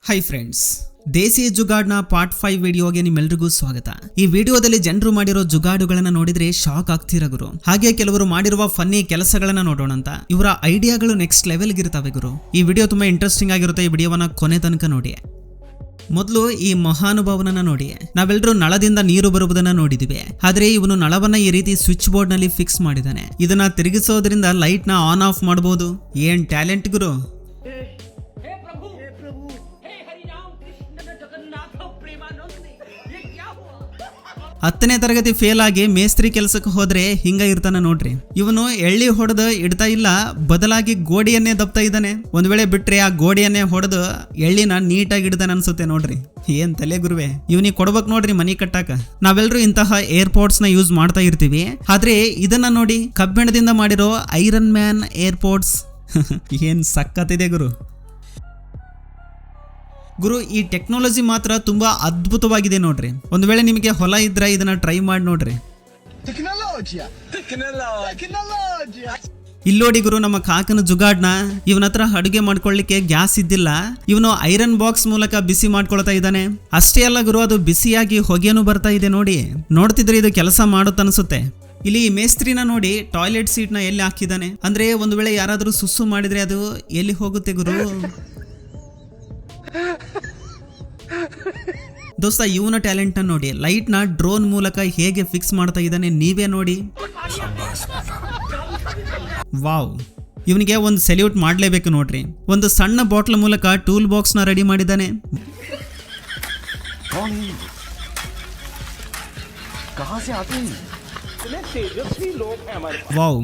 Hi friends, ದೇಸಿ ಜುಗಾಡ್ನ part 5 ವಿಡಿಯೋಗೆ ನಿಮ್ಮೆಲ್ಲರಿಗೂ ಸ್ವಾಗತ. ಈ ವಿಡಿಯೋದಲ್ಲಿ ಜನರು ಮಾಡಿರೋ ಜುಗಾಡುಗಳನ್ನ ನೋಡಿದ್ರೆ ಶಾಕ್ ಆಗ್ತಿರ ಗುರು. ಹಾಗೆ ಕೆಲವರು ಮಾಡಿರುವ ಫನ್ನಿ ಕೆಲಸಗಳನ್ನ ನೋಡೋಣ ಅಂತ. ಇವರ ಐಡಿಯಾಗಳು ನೆಕ್ಸ್ಟ್ ಲೆವೆಲ್ಗೆ ಇರ್ತವೆ ಗುರು. ಈ ವಿಡಿಯೋ ತುಂಬಾ ಇಂಟ್ರೆಸ್ಟಿಂಗ್ ಆಗಿರುತ್ತೆ. ಈ ವಿಡಿಯೋವನ್ನ ಕೊನೆ ತನಕ ನೋಡಿ. ಮೊದಲು ಈ ಮಹಾನುಭಾವನನ್ನ ನೋಡಿ. ನಾವೆಲ್ಲರೂ ನಳದಿಂದ ನೀರು ಬರುವುದನ್ನ ನೋಡಿದಿವಿ. ಆದ್ರೆ ಇವನು ನಳವನ್ನ ಈ ರೀತಿ ಸ್ವಿಚ್ ಬೋರ್ಡ್ ನಲ್ಲಿ ಫಿಕ್ಸ್ ಮಾಡಿದಾನೆ. ಇದನ್ನ ತಿರುಗಿಸೋದ್ರಿಂದ ಲೈಟ್ ನ ಆನ್ ಆಫ್ ಮಾಡಬಹುದು. ಏನ್ ಟ್ಯಾಲೆಂಟ್ ಗುರು. ಹತ್ತನೇ ತರಗತಿ ಫೇಲ್ ಆಗಿ ಮೇಸ್ತ್ರಿ ಕೆಲಸಕ್ಕೆ ಹೋದ್ರೆ ಹಿಂಗ ಇರ್ತಾನ ನೋಡ್ರಿ. ಇವನು ಎಳ್ಳಿ ಹೊಡೆದು ಇಡ್ತಾ ಇಲ್ಲ, ಬದಲಾಗಿ ಗೋಡಿಯನ್ನೇ ದಬ್ತಾ ಇದ್ದಾನೆ. ಒಂದ್ ವೇಳೆ ಬಿಟ್ರೆ ಆ ಗೋಡಿಯನ್ನೇ ಹೊಡೆದು ಎಳ್ಳಿನ ನೀಟಾಗಿ ಇಡ್ತಾನೆ ಅನ್ಸುತ್ತೆ ನೋಡ್ರಿ. ಏನ್ ತಲೆ ಗುರುವೆ, ಇವನಿಗೆ ಕೊಡ್ಬೇಕು ನೋಡ್ರಿ ಮನಿ ಕಟ್ಟಾಕ. ನಾವೆಲ್ಲರೂ ಇಂತಹ ಏರ್ಪೋರ್ಟ್ಸ್ ನ ಯೂಸ್ ಮಾಡ್ತಾ ಇರ್ತೀವಿ. ಆದ್ರೆ ಇದನ್ನ ನೋಡಿ, ಕಬ್ಬಿಣದಿಂದ ಮಾಡಿರೋ ಐರನ್ ಮ್ಯಾನ್ ಏರ್ಪೋರ್ಟ್ಸ್. ಏನ್ ಸಕ್ಕತ್ತಿದೆ ಗುರು. ಗುರು, ಈ ಟೆಕ್ನಾಲಜಿ ಮಾತ್ರ ತುಂಬಾ ಅದ್ಭುತವಾಗಿದೆ ನೋಡ್ರಿ. ಒಂದ್ ವೇಳೆ ನಿಮಗೆ ಹೊಲ ಇದ್ರೆ ಇದನ್ನ ಟ್ರೈ ಮಾಡಿ ನೋಡ್ರಿ. ಇಲ್ಲೋಡಿ ಗುರು, ನಮ್ಮ ಕಾಕನ ಜುಗಾಡ್ನ. ಇವನ ಹತ್ರ ಅಡುಗೆ ಮಾಡ್ಕೊಳ್ಳಿಕ್ಕೆ ಗ್ಯಾಸ್ ಇದ್ದಿಲ್ಲ. ಇವನು ಐರನ್ ಬಾಕ್ಸ್ ಮೂಲಕ ಬಿಸಿ ಮಾಡ್ಕೊಳ್ತಾ ಇದ್ದಾನೆ. ಅಷ್ಟೇ ಅಲ್ಲ ಗುರು, ಅದು ಬಿಸಿಯಾಗಿ ಹೊಗೆನೂ ಬರ್ತಾ ಇದೆ ನೋಡಿ. ನೋಡ್ತಿದ್ರೆ ಇದು ಕೆಲಸ ಮಾಡುತ್ತ ಅನ್ಸುತ್ತೆ. ಇಲ್ಲಿ ಈ ಮೇಸ್ತ್ರಿನ ನೋಡಿ, ಟಾಯ್ಲೆಟ್ ಸೀಟ್ ನ ಎಲ್ಲಿ ಹಾಕಿದ್ದಾನೆ. ಅಂದ್ರೆ ಒಂದು ವೇಳೆ ಯಾರಾದ್ರೂ ಸುಸ್ಸು ಮಾಡಿದ್ರೆ ಅದು ಎಲ್ಲಿ ಹೋಗುತ್ತೆ ಗುರು. ದೋಸ್ತ, ಇವನ ಟ್ಯಾಲೆಂಟ್ ನ ನೋಡಿ. ಲೈಟ್ ನ ಡ್ರೋನ್ ಮೂಲಕ ಹೇಗೆ ಫಿಕ್ಸ್ ಮಾಡ್ತಾ ಇದ್ದಾನೆ ನೀವೇ ನೋಡಿ. ವಾವ್, ಇವನಿಗೆ ಒಂದು ಸೆಲ್ಯೂಟ್ ಮಾಡ್ಲೇಬೇಕು ನೋಡ್ರಿ. ಒಂದು ಸಣ್ಣ ಬಾಟ್ಲ್ ಮೂಲಕ ಟೂಲ್ ಬಾಕ್ಸ್ ನ ರೆಡಿ ಮಾಡಿದ್ದಾನೆ. ವಾವ್,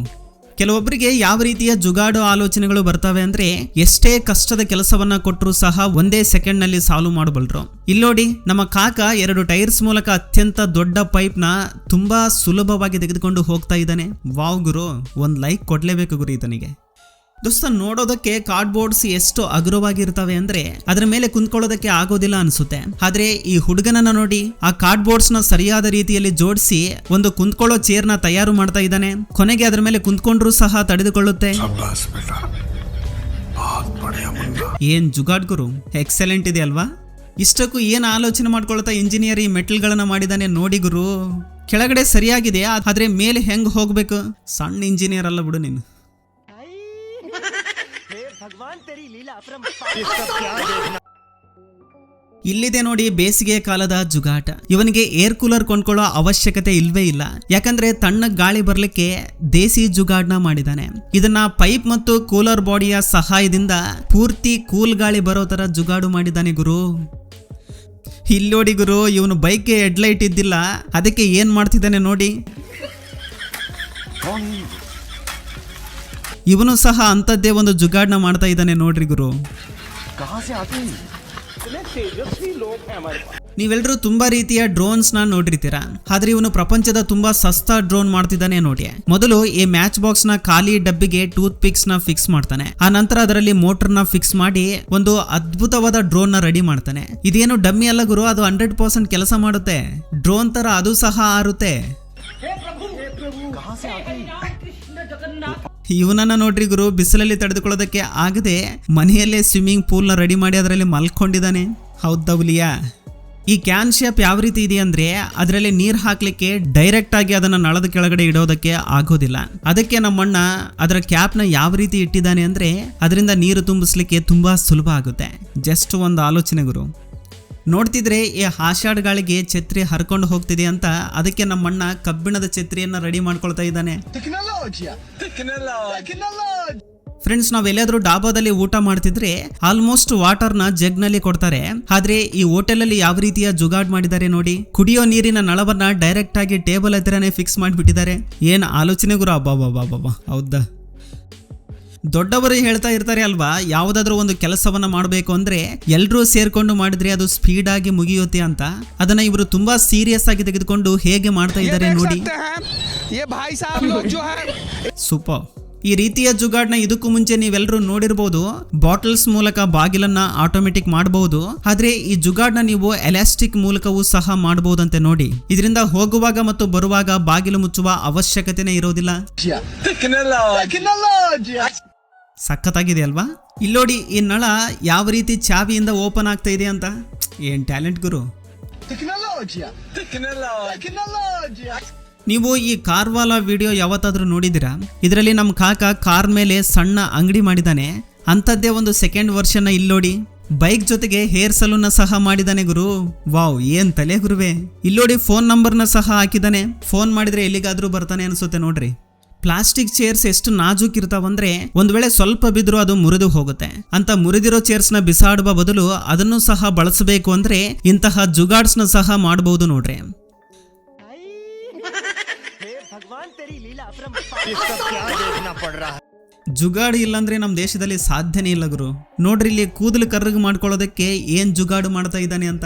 ಕೆಲವೊಬ್ಬರಿಗೆ ಯಾವ ರೀತಿಯ ಜುಗಾಡು ಆಲೋಚನೆಗಳು ಬರ್ತವೆ ಅಂದ್ರೆ, ಎಷ್ಟೇ ಕಷ್ಟದ ಕೆಲಸವನ್ನ ಕೊಟ್ಟರು ಸಹ ಒಂದೇ ಸೆಕೆಂಡ್ ನಲ್ಲಿ ಸಾಲ್ವ್ ಮಾಡಬಲ್ರು. ಇಲ್ಲೋಡಿ, ನಮ್ಮ ಕಾಕ 2 ಟೈರ್ಸ್ ಮೂಲಕ ಅತ್ಯಂತ ದೊಡ್ಡ ಪೈಪ್ ನ ತುಂಬಾ ಸುಲಭವಾಗಿ ತೆಗೆದುಕೊಂಡು ಹೋಗ್ತಾ ಇದ್ದಾನೆ. ವಾವ್ ಗುರು, ಒಂದ್ ಲೈಕ್ ಕೊಡ್ಲೇಬೇಕು ಗುರು ಈತನಿಗೆ. ದೋಸ್ತ, ನೋಡೋದಕ್ಕೆ ಕಾರ್ಡ್ಬೋರ್ಡ್ಸ್ ಎಷ್ಟು ಹಗುರವಾಗಿರ್ತವೆ ಅಂದ್ರೆ ಅದ್ರ ಮೇಲೆ ಕುಂತ್ಕೊಳ್ಳೋದಕ್ಕೆ ಆಗೋದಿಲ್ಲ ಅನ್ಸುತ್ತೆ. ಆದ್ರೆ ಈ ಹುಡುಗನನ್ನ ನೋಡಿ, ಆ ಕಾರ್ಡ್ಬೋರ್ಡ್ಸ್ ನ ಸರಿಯಾದ ರೀತಿಯಲ್ಲಿ ಜೋಡಿಸಿ ಒಂದು ಕುಂತ್ಕೊಳ್ಳೋ ಚೇರ್ ನ ತಯಾರು ಮಾಡ್ತಾ ಇದ್ದಾನೆ. ಕೊನೆಗೆ ಅದ್ರ ಮೇಲೆ ಕುಂತ್ಕೊಂಡ್ರು ಸಹ ತಡೆದುಕೊಳ್ಳುತ್ತೆ. ಏನ್ ಜುಗಾಡ್ ಗುರು, ಎಕ್ಸಲೆಂಟ್ ಇದೆ ಅಲ್ವಾ. ಇಷ್ಟಕ್ಕೂ ಏನ್ ಆಲೋಚನೆ ಮಾಡ್ಕೊಳ್ತಾ ಇಂಜಿನಿಯರ್ ಈ ಮೆಟಲ್ಗಳನ್ನ ಮಾಡಿದಾನೆ ನೋಡಿ ಗುರು. ಕೆಳಗಡೆ ಸರಿಯಾಗಿದೆ, ಆದ್ರೆ ಮೇಲೆ ಹೆಂಗ್ ಹೋಗ್ಬೇಕು. ಸಣ್ಣ ಇಂಜಿನಿಯರ್ ಅಲ್ಲ ಬಿಡು ನೀನು. ಇಲ್ಲಿದೆ ನೋಡಿ ಬೇಸಿಗೆ ಕಾಲದ ಜುಗಾಟ. ಇವನಿಗೆ ಏರ್ ಕೂಲರ್ ಕೊಂಡ್ಕೊಳ್ಳೋ ಅವಶ್ಯಕತೆ ಇಲ್ವೇ ಇಲ್ಲ. ಯಾಕಂದ್ರೆ ತಣ್ಣಗ್ ಗಾಳಿ ಬರ್ಲಿಕ್ಕೆ ದೇಸಿ ಜುಗಾಡ್ನ ಮಾಡಿದಾನೆ. ಇದನ್ನ ಪೈಪ್ ಮತ್ತು ಕೂಲರ್ ಬಾಡಿಯ ಸಹಾಯದಿಂದ ಪೂರ್ತಿ ಕೂಲ್ ಗಾಳಿ ಬರೋ ತರ ಜುಗಾಡು ಮಾಡಿದಾನೆ ಗುರು. ಇಲ್ಲೋಡಿ ಗುರು, ಇವನು ಬೈಕ್ಗೆ ಹೆಡ್ಲೈಟ್ ಇದ್ದಿಲ್ಲ, ಅದಕ್ಕೆ ಏನ್ ಮಾಡ್ತಿದ್ದಾನೆ ನೋಡಿ. ಇವನು ಸಹ ಅಂತದ್ದೇ ಒಂದು ಜುಗಾಡ್ನ ಮಾಡ್ತಾ ಇದ್ದಾನೆ ನೋಡ್ರಿ ಗುರು. ನೀವೆಲ್ಲರೂ ತುಂಬಾ ರೀತಿಯ ಡ್ರೋನ್ಸ್ ನ ನೋಡಿರ್ತೀರಾ, ಆದ್ರೆ ಇವನು ಪ್ರಪಂಚದ ತುಂಬಾ ಸಸ್ತಾ ಡ್ರೋನ್ ಮಾಡ್ತಿದ್ದಾನೆ ನೋಡಿ. ಮೊದಲು ಈ ಮ್ಯಾಚ್ ಬಾಕ್ಸ್ ನ ಖಾಲಿ ಡಬ್ಬಿಗೆ ಟೂತ್ ಪಿಕ್ಸ್ ನ ಫಿಕ್ಸ್ ಮಾಡ್ತಾನೆ. ಆ ನಂತರ ಅದರಲ್ಲಿ ಮೋಟರ್ ನ ಫಿಕ್ಸ್ ಮಾಡಿ ಒಂದು ಅದ್ಭುತವಾದ ಡ್ರೋನ್ ನ ರೆಡಿ ಮಾಡ್ತಾನೆ. ಇದೇನು ಡಮ್ಮಿ ಅಲ್ಲ ಗುರು, ಅದು 100% ಕೆಲಸ ಮಾಡುತ್ತೆ. ಡ್ರೋನ್ ತರ ಅದು ಸಹ ಹಾರುತ್ತೆ. ಇವನನ್ನ ನೋಡ್ರಿ ಗುರು, ಬಿಸಿಲಲ್ಲಿ ತಡೆದುಕೊಳ್ಳೋದಕ್ಕೆ ಆಗದೆ ಮನೆಯಲ್ಲೇ ಸ್ವಿಮ್ಮಿಂಗ್ ಪೂಲ್ ನ ರೆಡಿ ಮಾಡಿ ಅದರಲ್ಲಿ ಮಲ್ಕೊಂಡಿದ್ದಾನೆ. ಹೌದೌಲಿಯಾ. ಈ ಕ್ಯಾನ್ ಶೇಪ್ ಯಾವ ರೀತಿ ಇದೆ ಅಂದ್ರೆ ಅದರಲ್ಲಿ ನೀರ್ ಹಾಕ್ಲಿಕ್ಕೆ ಡೈರೆಕ್ಟ್ ಆಗಿ ಅದನ್ನ ನಳದ ಕೆಳಗಡೆ ಇಡೋದಕ್ಕೆ ಆಗೋದಿಲ್ಲ. ಅದಕ್ಕೆ ನಮ್ಮಣ್ಣ ಅದರ ಕ್ಯಾಪ್ ನ ಯಾವ ರೀತಿ ಇಟ್ಟಿದ್ದಾನೆ ಅಂದ್ರೆ ಅದರಿಂದ ನೀರು ತುಂಬಿಸ್ಲಿಕ್ಕೆ ತುಂಬಾ ಸುಲಭ ಆಗುತ್ತೆ. ಜಸ್ಟ್ ಒಂದು ಆಲೋಚನೆ ಗುರು. ನೋಡ್ತಿದ್ರೆ ಈ ಆಷಾಢ ಗಾಳಿಗೆ ಛತ್ರಿ ಹರ್ಕೊಂಡು ಹೋಗ್ತಿದೆ ಅಂತ ಅದಕ್ಕೆ ನಮ್ಮಣ್ಣ ಕಬ್ಬಿಣದ ಛತ್ರಿಯನ್ನ ರೆಡಿ ಮಾಡ್ಕೊಳ್ತಾ ಇದ್ದಾನೆ. ಫ್ರೆಂಡ್ಸ್, ನಾವ್ ಎಲ್ಲಾದ್ರೂ ಡಾಬಾದಲ್ಲಿ ಊಟ ಮಾಡ್ತಿದ್ರೆ ಆಲ್ಮೋಸ್ಟ್ ವಾಟರ್ ನ ಜಗ್ ನಲ್ಲಿ ಕೊಡ್ತಾರೆ. ಆದ್ರೆ ಈ ಹೋಟೆಲ್ ಅಲ್ಲಿ ಯಾವ ರೀತಿಯ ಜುಗಾಡ್ ಮಾಡಿದ್ದಾರೆ ನೋಡಿ. ಕುಡಿಯೋ ನೀರಿನ ನಳವನ್ನ ಡೈರೆಕ್ಟ್ ಆಗಿ ಟೇಬಲ್ ಹತ್ರನೇ ಫಿಕ್ಸ್ ಮಾಡಿಬಿಟ್ಟಿದ್ದಾರೆ. ಏನ್ ಆಲೋಚನೆ ಗುರು. ಅಬ್ಬಾ, ಹೌದಾ. ದೊಡ್ಡವರು ಹೇಳ್ತಾ ಇರ್ತಾರೆ ಅಲ್ವಾ, ಯಾವುದಾದ್ರೂ ಒಂದು ಕೆಲಸವನ್ನ ಮಾಡಬೇಕು ಅಂದ್ರೆ ಎಲ್ರೂ ಸೇರ್ಕೊಂಡು ಮಾಡಿದ್ರೆ ಅದು ಸ್ಪೀಡ್ ಆಗಿ ಮುಗಿಯುತ್ತೆ ಅಂತ. ಅದನ್ನ ಇವರು ತುಂಬಾ ಸೀರಿಯಸ್ ಆಗಿ ತೆಗೆದುಕೊಂಡು ಹೇಗೆ ಮಾಡ್ತಾ ಇದ್ದಾರೆ ನೋಡಿ. ಸೂಪರ್. ಈ ರೀತಿಯ ಜುಗಾಡ್ನ ಇದಕ್ಕೂ ಮುಂಚೆ ನೀವೆಲ್ಲರೂ ನೋಡಿರಬಹುದು. ಬಾಟಲ್ಸ್ ಮೂಲಕ ಬಾಗಿಲನ್ನ ಆಟೋಮೆಟಿಕ್ ಮಾಡಬಹುದು. ಆದ್ರೆ ಈ ಜುಗಾಡ್ನ ನೀವು ಎಲಾಸ್ಟಿಕ್ ಮೂಲಕವೂ ಸಹ ಮಾಡಬಹುದಂತೆ ನೋಡಿ. ಇದರಿಂದ ಹೋಗುವಾಗ ಮತ್ತು ಬರುವಾಗ ಬಾಗಿಲು ಮುಚ್ಚುವ ಅವಶ್ಯಕತೆನೇ ಇರೋದಿಲ್ಲ. ಸಖತ್ತಾಗಿದೆ ಅಲ್ವಾ? ಇಲ್ಲೋಡಿ ಈ ನಳ ಯಾವ ರೀತಿ ಚಾವಿಯಿಂದ ಓಪನ್ ಆಗ್ತಾ ಇದೆ ಅಂತ. ಏನ್ ಟ್ಯಾಲೆಂಟ್ ಗುರು. ನೀವು ಈ ಕಾರ್ವಾಲ ವಿಡಿಯೋ ಯಾವತ್ತಾದ್ರೂ ನೋಡಿದಿರಾ? ಇದರಲ್ಲಿ ನಮ್ಮ ಕಾಕ ಕಾರ್ ಮೇಲೆ ಸಣ್ಣ ಅಂಗಡಿ ಮಾಡಿದಾನೆ. ಅಂಥದ್ದೇ ಒಂದು ಸೆಕೆಂಡ್ ವರ್ಷನ್ ಇಲ್ಲೋಡಿ. ಬೈಕ್ ಜೊತೆಗೆ ಹೇರ್ ಸಲೂನ್ ಸಹ ಮಾಡಿದಾನೆ ಗುರು. ವಾವ್, ಏನ್ ತಲೆ ಗುರುವೆ. ಇಲ್ಲೋಡಿ ಫೋನ್ ನಂಬರ್ನ ಸಹ ಹಾಕಿದಾನೆ. ಫೋನ್ ಮಾಡಿದ್ರೆ ಎಲ್ಲಿಗಾದ್ರೂ ಬರ್ತಾನೆ ಅನ್ಸುತ್ತೆ ನೋಡ್ರಿ. ಪ್ಲಾಸ್ಟಿಕ್ ಚೇರ್ಸ್ ಎಷ್ಟು ನಾಜೂಕ್ ಇರ್ತಾವಂದ್ರೆ ಒಂದ್ ವೇಳೆ ಸ್ವಲ್ಪ ಬಿದ್ರೂ ಅದು ಮುರಿದು ಹೋಗುತ್ತೆ. ಅಂತ ಮುರಿದಿರೋ ಚೇರ್ಸ್ ನ ಬಿಸಾಡುವ ಬದಲು ಅದನ್ನು ಸಹ ಬಳಸಬೇಕು ಅಂದ್ರೆ ಇಂತಹ ಜುಗಾಡ್ಸ್ ನ ಸಹ ಮಾಡಬಹುದು ನೋಡ್ರಿ. ಜುಗಾಡು ಇಲ್ಲಾಂದ್ರೆ ನಮ್ಮ ದೇಶದಲ್ಲಿ ಸಾಧ್ಯನೇ ಇಲ್ಲ ಗುರು. ನೋಡ್ರಿ ಇಲ್ಲಿ ಕೂದಲು ಕರ್ರಗ್ ಮಾಡ್ಕೊಳ್ಳೋದಕ್ಕೆ ಏನ್ ಜುಗಾಡು ಮಾಡ್ತಾ ಇದ್ದಾನೆ ಅಂತ.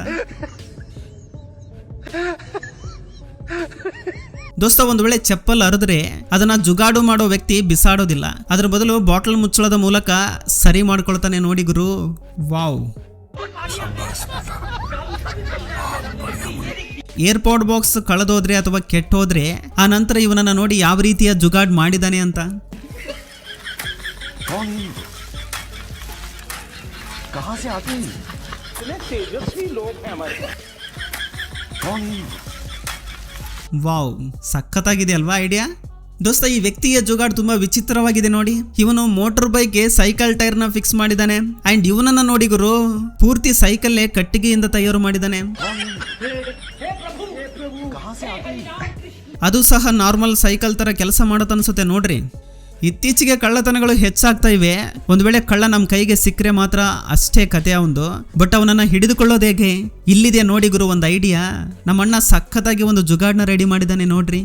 ದೋಸ್ತ, ಒಂದು ವೇಳೆ ಚಪ್ಪಲ್ ಹರಿದ್ರೆ ಅದನ್ನ ಜುಗಾಡು ಮಾಡೋ ವ್ಯಕ್ತಿ ಬಿಸಾಡೋದಿಲ್ಲ. ಅದ್ರ ಬದಲು ಬಾಟಲ್ ಮುಚ್ಚಳದ ಮೂಲಕ ಸರಿ ಮಾಡ್ಕೊಳ್ತಾನೆ ನೋಡಿ ಗುರು. ವಾವ್. ಏರ್ಪೋರ್ಟ್ ಬಾಕ್ಸ್ ಕಳೆದೋದ್ರೆ ಅಥವಾ ಕೆಟ್ಟೋದ್ರೆ ಆ ನಂತರ ಇವನನ್ನ ನೋಡಿ ಯಾವ ರೀತಿಯ ಜುಗಾಡ್ ಮಾಡಿದಾನೆ ಅಂತ. ವಾವ್, ಸಖತ್ತಾಗಿದೆ ಅಲ್ವಾ ಐಡಿಯಾ? ದೋಸ್ತ, ಈ ವ್ಯಕ್ತಿಯ ಜುಗಾಡ್ ತುಂಬಾ ವಿಚಿತ್ರವಾಗಿದೆ ನೋಡಿ. ಇವನು ಮೋಟರ್ ಬೈಕ್ಗೆ ಸೈಕಲ್ ಟೈರ್ ನ ಫಿಕ್ಸ್ ಮಾಡಿದಾನೆ. ಅಂಡ್ ಇವನನ್ನ ನೋಡಿ ಗುರು, ಪೂರ್ತಿ ಸೈಕಲ್ ಕಟ್ಟಿಗೆಯಿಂದ ತಯಾರು ಮಾಡಿದಾನೆ. ಅದು ಸಹ ನಾರ್ಮಲ್ ಸೈಕಲ್ ತರ ಕೆಲಸ ಮಾಡತ್ ಅನ್ಸುತ್ತೆ ನೋಡ್ರಿ. ಇತ್ತೀಚೆಗೆ ಕಳ್ಳತನಗಳು ಹೆಚ್ಚಾಗ್ತಾ ಇವೆ. ಒಂದ್ ವೇಳೆ ಕಳ್ಳ ನಮ್ ಕೈಗೆ ಸಿಕ್ಕರೆ ಮಾತ್ರ ಅಷ್ಟೇ ಕತೆ ಅವಂದು. ಬಟ್ ಅವನನ್ನ ಹಿಡಿದುಕೊಳ್ಳೋದು ಹೇಗೆ? ಇಲ್ಲಿದೆ ನೋಡಿ ಗುರು ಒಂದು ಐಡಿಯಾ. ನಮ್ಮಣ್ಣ ಸಖತ್ತಾಗಿ ಒಂದು ಜುಗಾಡ್ನ ರೆಡಿ ಮಾಡಿದಾನೆ ನೋಡ್ರಿ.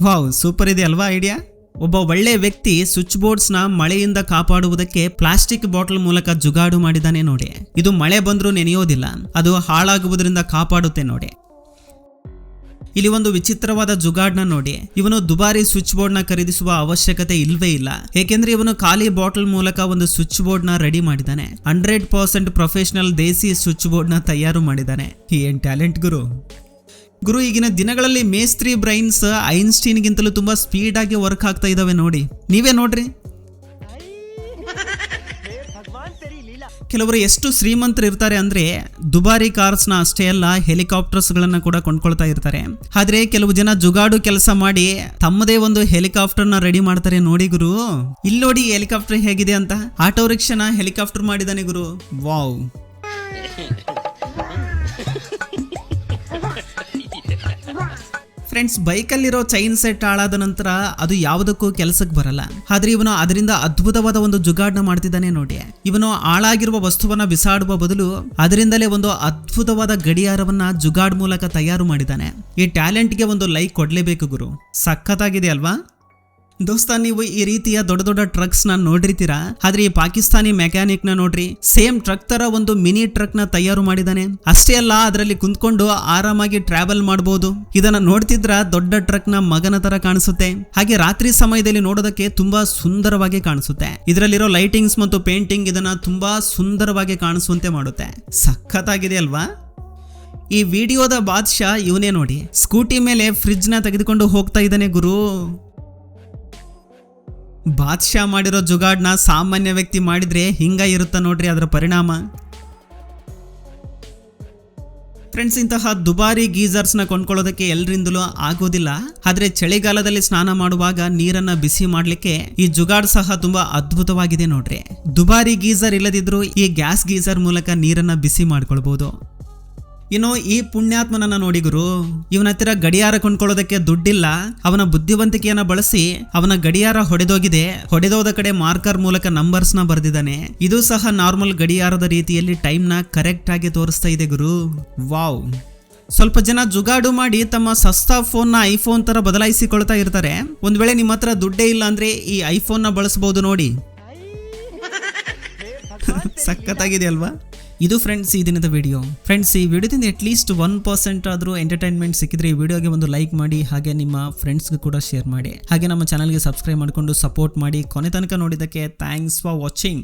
ವಾವ್, ಸೂಪರ್ ಇದೆ ಅಲ್ವಾ ಐಡಿಯಾ? ಒಬ್ಬ ಒಳ್ಳೆ ವ್ಯಕ್ತಿ ಸ್ವಿಚ್ ಬೋರ್ಡ್ಸ್ ನ ಮಳೆಯಿಂದ ಕಾಪಾಡುವುದಕ್ಕೆ ಪ್ಲಾಸ್ಟಿಕ್ ಬಾಟಲ್ ಮೂಲಕ ಜುಗಾಡು ಮಾಡಿದಾನೆ ನೋಡಿ. ಇದು ಮಳೆ ಬಂದ್ರೂ ನೆನೆಯೋದಿಲ್ಲ, ಅದು ಹಾಳಾಗುವುದರಿಂದ ಕಾಪಾಡುತ್ತೆ ನೋಡಿ. ಇಲ್ಲಿ ಒಂದು ವಿಚಿತ್ರವಾದ ಜುಗಾಡ್ನ ನೋಡಿ. ಇವನು ದುಬಾರಿ ಸ್ವಿಚ್ ಬೋರ್ಡ್ ನ ಖರೀದಿಸುವ ಅವಶ್ಯಕತೆ ಇಲ್ವೇ ಇಲ್ಲ. ಏಕೆಂದ್ರೆ ಇವನು ಖಾಲಿ ಬಾಟಲ್ ಮೂಲಕ ಒಂದು ಸ್ವಿಚ್ ಬೋರ್ಡ್ ನ ರೆಡಿ ಮಾಡಿದ್ದಾನೆ. 100% ಪ್ರೊಫೆಷನಲ್ ದೇಸಿ ಸ್ವಿಚ್ ಬೋರ್ಡ್ ನ ತಯಾರು ಮಾಡಿದ್ದಾನೆ. ಏನ್ ಟ್ಯಾಲೆಂಟ್ ಗುರು. ಗುರು, ಈಗಿನ ದಿನಗಳಲ್ಲಿ ಮೇಸ್ತ್ರಿ ಬ್ರೈನ್ಸ್ ಐನ್ಸ್ಟೀನ್ ಗಿಂತಲೂ ತುಂಬಾ ಸ್ಪೀಡ್ ಆಗಿ ವರ್ಕ್ ಆಗ್ತಾ ಇದಾವೆ ನೋಡಿ. ನೀವೇ ನೋಡ್ರಿ. ಕೆಲವರು ಎಷ್ಟು ಶ್ರೀಮಂತರು ಇರ್ತಾರೆ ಅಂದ್ರೆ ದುಬಾರಿ ಕಾರ್ಸ್ ನ ಅಷ್ಟೇ ಅಲ್ಲ, ಹೆಲಿಕಾಪ್ಟರ್ಸ್ ಗಳನ್ನ ಕೂಡ ಕೊಂಡ್ಕೊಳ್ತಾ ಇರ್ತಾರೆ. ಆದ್ರೆ ಕೆಲವು ಜನ ಜುಗಾಡು ಕೆಲಸ ಮಾಡಿ ತಮ್ಮದೇ ಒಂದು ಹೆಲಿಕಾಪ್ಟರ್ ನ ರೆಡಿ ಮಾಡ್ತಾರೆ ನೋಡಿ ಗುರು. ಇಲ್ಲಿ ನೋಡಿ ಹೆಲಿಕಾಪ್ಟರ್ ಹೇಗಿದೆ ಅಂತ. ಆಟೋ ರಿಕ್ಷಾನ ಹೆಲಿಕಾಪ್ಟರ್ ಮಾಡಿದಾನೆ ಗುರು. ವಾವ್. ಫ್ರೆಂಡ್ಸ್, ಬೈಕಲ್ಲಿರೋ ಚೈನ್ ಸೆಟ್ ಹಾಳಾದ ನಂತರ ಅದು ಯಾವುದಕ್ಕೂ ಕೆಲಸಕ್ಕೆ ಬರಲ್ಲ. ಆದ್ರೆ ಇವನು ಅದರಿಂದ ಅದ್ಭುತವಾದ ಒಂದು ಜುಗಾಡ್ನ ಮಾಡ್ತಿದ್ದಾನೆ ನೋಡಿ. ಇವನು ಹಾಳಾಗಿರುವ ವಸ್ತುವನ್ನ ಬಿಸಾಡುವ ಬದಲು ಅದರಿಂದಲೇ ಒಂದು ಅದ್ಭುತವಾದ ಗಡಿಯಾರವನ್ನ ಜುಗಾಡ್ ಮೂಲಕ ತಯಾರು ಮಾಡಿದ್ದಾನೆ. ಈ ಟ್ಯಾಲೆಂಟ್ಗೆ ಒಂದು ಲೈಕ್ ಕೊಡ್ಲೇಬೇಕು ಗುರು. ಸಖತ್ತಾಗಿದೆ ಅಲ್ವಾ? ದೋಸ್ತ, ನೀವು ಈ ರೀತಿಯ ದೊಡ್ಡ ದೊಡ್ಡ ಟ್ರಕ್ಸ್ ನ ನೋಡಿರ್ತೀರಾ. ಆದ್ರೆ ಈ ಪಾಕಿಸ್ತಾನಿ ಮೆಕ್ಯಾನಿಕ್ ನ ನೋಡ್ರಿ, ಸೇಮ್ ಟ್ರಕ್ ತರ ಒಂದು ಮಿನಿ ಟ್ರಕ್ ನ ತಯಾರು ಮಾಡಿದಾನೆ. ಅಷ್ಟೇ ಅಲ್ಲ, ಅದರಲ್ಲಿ ಕುಂತ್ಕೊಂಡು ಆರಾಮಾಗಿ ಟ್ರಾವೆಲ್ ಮಾಡಬಹುದು. ಇದನ್ನ ನೋಡ್ತಿದ್ರ ದೊಡ್ಡ ಟ್ರಕ್ ನ ಮಗನ ತರ ಕಾಣಿಸುತ್ತೆ. ಹಾಗೆ ರಾತ್ರಿ ಸಮಯದಲ್ಲಿ ನೋಡೋದಕ್ಕೆ ತುಂಬಾ ಸುಂದರವಾಗಿ ಕಾಣಿಸುತ್ತೆ. ಇದರಲ್ಲಿರೋ ಲೈಟಿಂಗ್ಸ್ ಮತ್ತು ಪೇಂಟಿಂಗ್ ಇದನ್ನ ತುಂಬಾ ಸುಂದರವಾಗಿ ಕಾಣಿಸುವಂತೆ ಮಾಡುತ್ತೆ. ಸಖತ್ತಾಗಿದೆ ಅಲ್ವಾ? ಈ ವಿಡಿಯೋದ ಬಾದ್ಶಾ ಇವನೇ ನೋಡಿ. ಸ್ಕೂಟಿ ಮೇಲೆ ಫ್ರಿಡ್ಜ್ ನ ತೆಗೆದುಕೊಂಡು ಹೋಗ್ತಾ ಇದ್ದಾನೆ ಗುರು. ಬಾದ್ಶಾ ಮಾಡಿರೋ ಜುಗಾಡ್ನ ಸಾಮಾನ್ಯ ವ್ಯಕ್ತಿ ಮಾಡಿದ್ರೆ ಹಿಂಗ ಇರುತ್ತ ನೋಡ್ರಿ ಅದರ ಪರಿಣಾಮ. ಫ್ರೆಂಡ್ಸ್, ಇಂತಹ ದುಬಾರಿ ಗೀಸರ್ಸ್ ನ ಕೊಂಡ್ಕೊಳ್ಳೋದಕ್ಕೆ ಎಲ್ಲರಿಂದಲೂ ಆಗೋದಿಲ್ಲ. ಆದ್ರೆ ಚಳಿಗಾಲದಲ್ಲಿ ಸ್ನಾನ ಮಾಡುವಾಗ ನೀರನ್ನ ಬಿಸಿ ಮಾಡ್ಲಿಕ್ಕೆ ಈ ಜುಗಾಡ್ ಸಹ ತುಂಬಾ ಅದ್ಭುತವಾಗಿದೆ ನೋಡ್ರಿ. ದುಬಾರಿ ಗೀಸರ್ ಇಲ್ಲದಿದ್ರು ಈ ಗ್ಯಾಸ್ ಗೀಸರ್ ಮೂಲಕ ನೀರನ್ನ ಬಿಸಿ ಮಾಡ್ಕೊಳ್ಬಹುದು. ಇನ್ನು ಈ ಪುಣ್ಯಾತ್ಮನನ್ನ ನೋಡಿ ಗುರು. ಇವನ ಹತ್ತಿರ ಗಡಿಯಾರ ಕೊಂಡ್ಕೊಳ್ಳೋದಕ್ಕೆ ದುಡ್ಡಿಲ್ಲ. ಅವನ ಬುದ್ಧಿವಂತಿಕೆಯನ್ನ ಬಳಸಿ ಅವನ ಗಡಿಯಾರ ಹೊಡೆದೋದ ಕಡೆ ಮಾರ್ಕರ್ ಮೂಲಕ ನಂಬರ್ಸ್ ನ ಬರೆದಿದ್ದಾನೆ. ಇದು ಸಹ ನಾರ್ಮಲ್ ಗಡಿಯಾರದ ರೀತಿಯಲ್ಲಿ ಟೈಮ್ ನ ಕರೆಕ್ಟ್ ಆಗಿ ತೋರಿಸ್ತಾ ಇದೆ ಗುರು. ವಾವ್. ಸ್ವಲ್ಪ ಜನ ಜುಗಾಡು ಮಾಡಿ ತಮ್ಮ ಸಸ್ತಾ ಫೋನ್ ನ ಐಫೋನ್ ತರ ಬದಲಾಯಿಸಿಕೊಳ್ತಾ ಇರ್ತಾರೆ. ಒಂದ್ ವೇಳೆ ನಿಮ್ಮ ಹತ್ರ ದುಡ್ಡೇ ಇಲ್ಲ ಅಂದ್ರೆ ಈ ಐಫೋನ್ ನ ಬಳಸಬಹುದು ನೋಡಿ. ಸಖತ್ತಾಗಿದೆ ಅಲ್ವಾ? ಇದು ಫ್ರೆಂಡ್ಸ್ ಈ ದಿನದ ವಿಡಿಯೋ. ಫ್ರೆಂಡ್ಸ್, ಈ ವಿಡಿಯೋದಿಂದ ಅಟ್ಲೀಸ್ಟ್ 1% ಆದರೂ ಎಂಟರ್ಟೈನ್ಮೆಂಟ್ ಸಿಕ್ಕಿದ್ರೆ ಈ ವಿಡಿಯೋಗೆ ಒಂದು ಲೈಕ್ ಮಾಡಿ, ಹಾಗೆ ನಿಮ್ಮ ಫ್ರೆಂಡ್ಸ್ಗೆ ಕೂಡ ಶೇರ್ ಮಾಡಿ, ಹಾಗೆ ನಮ್ಮ ಚಾನಲ್ಗೆ ಸಬ್ಸ್ಕ್ರೈಬ್ ಮಾಡಿಕೊಂಡು ಸಪೋರ್ಟ್ ಮಾಡಿ. ಕೊನೆ ತನಕ ನೋಡಿದ್ದಕ್ಕೆ ಥ್ಯಾಂಕ್ಸ್ ಫಾರ್ ವಾಚಿಂಗ್.